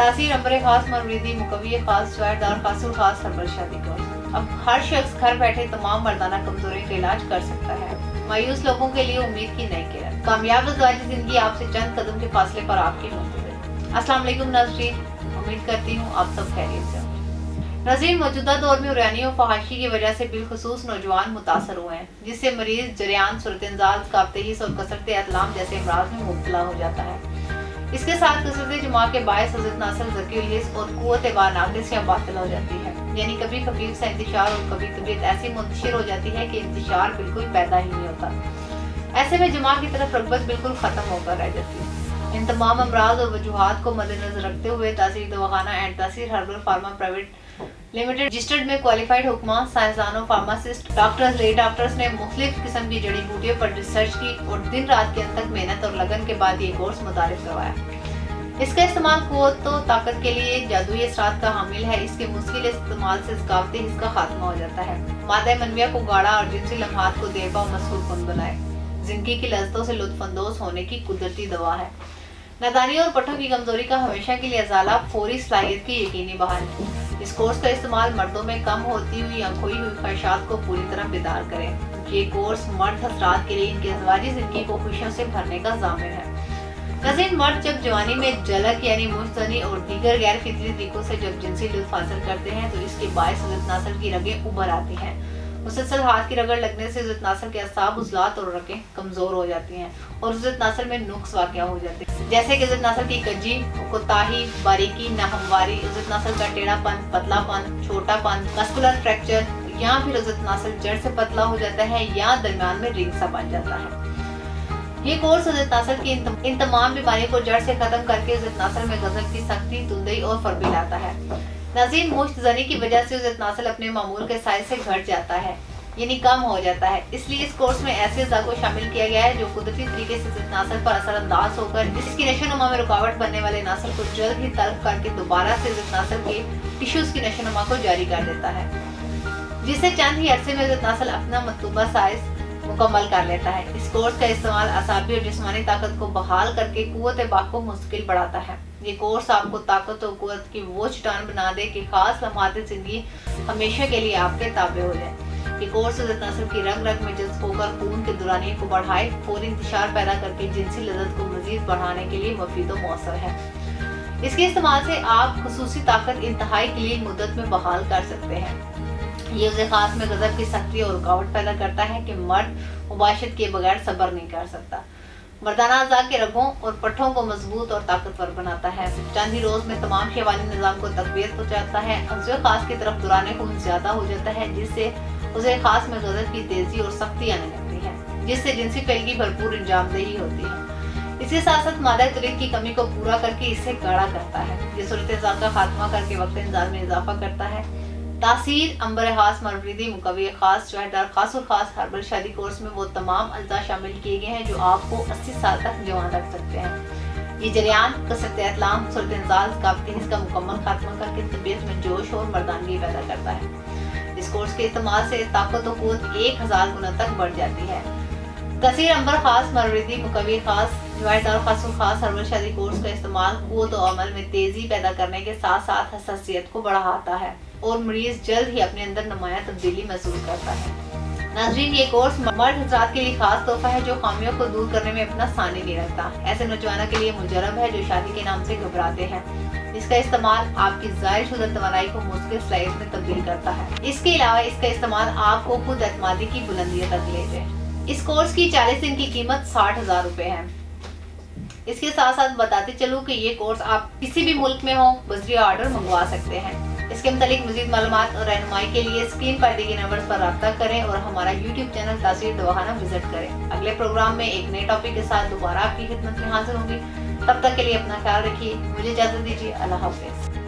तासीर अम्बर खास मरवीदी मुकवी खास जवाहरदार खासुल खास हर्बल शादी कोर्स। अब हर शख्स घर बैठे तमाम मर्दाना कमजोरी का इलाज कर सकता है। मायूस लोगों के लिए उम्मीद की नई किरण। कामयाब ज़ाती जिंदगी आपसे चंद कदम के फासले पर आपकी मुंतज़िर। अस्सलाम वालेकुम नाज़रीन, उम्मीद करती हूँ आप सब खैरियत से होंगे। नाज़रीन, मौजूदा दौर में उरैनी और फहाशी की वजह से बिलखुसूस नौजवान मुतासर हुए हैं, जिससे मरीज जरियान, सूरत-ए-इंजाज, काबतेहिस और कसरत अतलाम जैसे अमराज में मुब्तला हो जाता है। इसके साथ कसरत जुमा के बायस हज़रत नासिर ज़कीउल हिस्स और कुव्वत बानाक़िस बातिल हो जाती है, यानी कभी खफीफ सा इंतशार और कभी तबीयत ऐसी मुंतशिर हो जाती है कि इंतशार बिल्कुल पैदा ही नहीं होता। ऐसे में जुमा की तरफ रग़बत बिल्कुल ख़त्म होकर रह जाती है। इन तमाम अमराज और वजूहात को मद्देनजर रखते हुए तासीर दवाखाना एंड तासीर herbal pharma private limited registered में क्वालिफाइड हुक्मा, साइंसदानों, फार्मासिस्ट, डॉक्टर्स, ले डॉक्टर्स ने मुख्तलिफ किस्म की जड़ी बूटियों पर रिसर्च की और दिन रात के अंत तक मेहनत और लगन के बाद ये कोर्स मुतारिफ करवाया। इसका इस्तेमाल कुव्वत तो ताकत के लिए जादुई असरात का हामिल है। इसके मुश्किल इस्तेमाल से ज़कावती हिस्स का खात्मा हो जाता है। मादा मनविया को गाढ़ा और जिनसी लम्हात को देरपा और मसरूर कुन बनाए। जिंदगी की लज़्ज़तों से लुत्फ़अंदोज़ होने की कुदरती दवा है। नादानी और पट्टों की कमजोरी का हमेशा के लिए अजाला, फौरी सलाहियत की यकीनी बहाली। इस कोर्स का इस्तेमाल मर्दों में कम होती हुई या खोई हुई ख्वाहिशात को पूरी तरह बेदार करें। ये कोर्स मर्द हज़रात के लिए इनकी अज़वाजी जिंदगी को खुशियों से भरने का ज़ामिन है। नज़ीर, मर्द जब जवानी में जलक यानी मुश्तनी और दीगर गैर फितरी तरीकों से जब जिनसी लुत्फ़ हासिल करते हैं तो इसके बायस हज़रत नासिर की रगें उभर आती हैं। मुसलसल हाथ की रगड़ लगने से हज़रत नासिर के असाब, उज़लात और रगें कमज़ोर हो जाती हैं और हज़रत नासिर में नुक्स वाक़या हो जाते हैं, जैसे कि हज़रत नासिर की कज्जी, कोताही, बारीकी, नाहमवारी, हज़रत नासिर का टेढ़ापन, पतलापन, छोटापन, मस्कुलर फ्रैक्चर, या फिर हज़रत नासिर जड़ से पतला हो जाता है या दरमियान में रिंग सा बन जाता है। ये कोर्स हज़रत नासिर की इन तमाम बीमारियों को जड़ से खत्म करके हज़रत नासिर में गज़ब की सख्ती, तुंदई और फरबी लाता है। नाज़रीन, मुश्तज़नी की वजह से हज़रत नासिर अपने मामूल के साइज से घट जाता है, यानी कम हो जाता है। इसलिए इस कोर्स में ऐसे अज़ा को शामिल किया गया है जो कुदरती तरीके से हज़रत नासिर पर असरअंदाज होकर इसकी नशोनुमा में रुकावट बनने वाले नासिर को जल्द ही तल्फ करके दोबारा से हज़रत नासिर के टिश्यूज़ की नशोनुमा को जारी कर देता है, जिससे चंद ही अरसे में हज़रत नासिर अपना मतलूबा साइज मुकम्मल कर लेता है। इस कोर्स का इस्तेमाल असाबी और जिस्मानी ताकत को बहाल करके कुव्वत बाक को मुश्किल बढ़ाता है। ये कोर्स आपको ताकत और कुव्वत की वो चट्टान बना दे कि खास लम्हात जिंदगी हमेशा के लिए आपके ताबे हो जाए। ये कोर्स हज़रत नासिर की रग रग में जज्ब होकर खून के दुरानिये को बढ़ाए, फौरी इंतशार पैदा करके जिनसी लज़्ज़त को मज़ीद बढ़ाने के लिए मुफीद व मौसर है। इसके इस्तेमाल से आप खुसूसी ताकत इंतहाई कलील मुद्दत में बहाल कर सकते हैं। ये उसे खास में गज़ब की सख्ती और रुकावट पैदा करता है कि मर्द मुबाशरत के बगैर सब्र नहीं कर सकता। मर्दाना अज़ा के रगों और पट्ठों को मजबूत और ताकतवर बनाता है। चंद ही रोज में तमाम शहवानी निज़ाम को तक़वियत पहुँचाता है। उसे खास की तरफ दुराने खून ज़्यादा हो जाता है, जिससे उसे खास में गज़ब की तेजी और सख्ती आने लगती है, जिससे जिनसी फैल की भरपूर इंजामदेही होती है। इसके साथ साथ मादा तुरीक़ की कमी को पूरा करके इसे गाढ़ा करता है। ये सूरत-ए-ज़ाल का खात्मा करके वक्त इंतज़ार में इजाफा करता है। तासीर अम्बर खास मरवीदी मुकवी खास जवाहरदार खासुल खास हर्बल शादी कोर्स में वो तमाम अज्जा शामिल किए गए हैं जो आपको 80 साल तक जवान रख सकते हैं। ये जरियान, कसरत अतलाम, सूरत-ए-इंजाज, काबतेहिस का मुकम्मल खात्मा करके तबीयत में जोश और मर्दानगी पैदा करता है। इस कोर्स के इस्तेमाल से ताकत और कुव्वत 1000 गुना तक बढ़ जाती है। तासीर अम्बर खास मरवीदी मुकवी खास जवाहरदार खासुल खास हर्बल शादी कोर्स का इस्तेमाल कुव्वत और अमल में तेजी पैदा करने के साथ साथ हसासियत को बढ़ाता है और मरीज जल्द ही अपने अंदर नुमाया तब्दीली महसूस करता है। नाज़रीन, ये कोर्स मर्द हज़रात के लिए खास तोहफा है जो खामियों को दूर करने में अपना सानी नहीं रखता। ऐसे नौजवानों के लिए मुजरब है जो शादी के नाम से घबराते हैं। इसका इस्तेमाल आपकी ज़ाहिर शुदा तवानाई को मुश्किल सलाहियत में तब्दील करता है। इसके अलावा इसका इस्तेमाल आपको खुद एतमादी की बुलंदियों तक ले जाए। इस कोर्स की 40 दिन की कीमत 60,000 रुपए है। इसके साथ साथ बताते चलूँ कि ये कोर्स आप किसी भी मुल्क में हो बज़रिया ऑर्डर मंगवा सकते हैं। इसके मुतालिक मज़ीद मालूमात और रहनुमाई के लिए स्क्रीन पर दिए गए नंबर पर राब्ता करें और हमारा यूट्यूब चैनल तासीर दवाखाना विजिट करें। अगले प्रोग्राम में एक नए टॉपिक के साथ दोबारा आपकी खिदमत में हाजिर होंगी। तब तक के लिए अपना ख्याल रखिए। मुझे इजाज़त दीजिए। अल्लाह हाफ़िज़।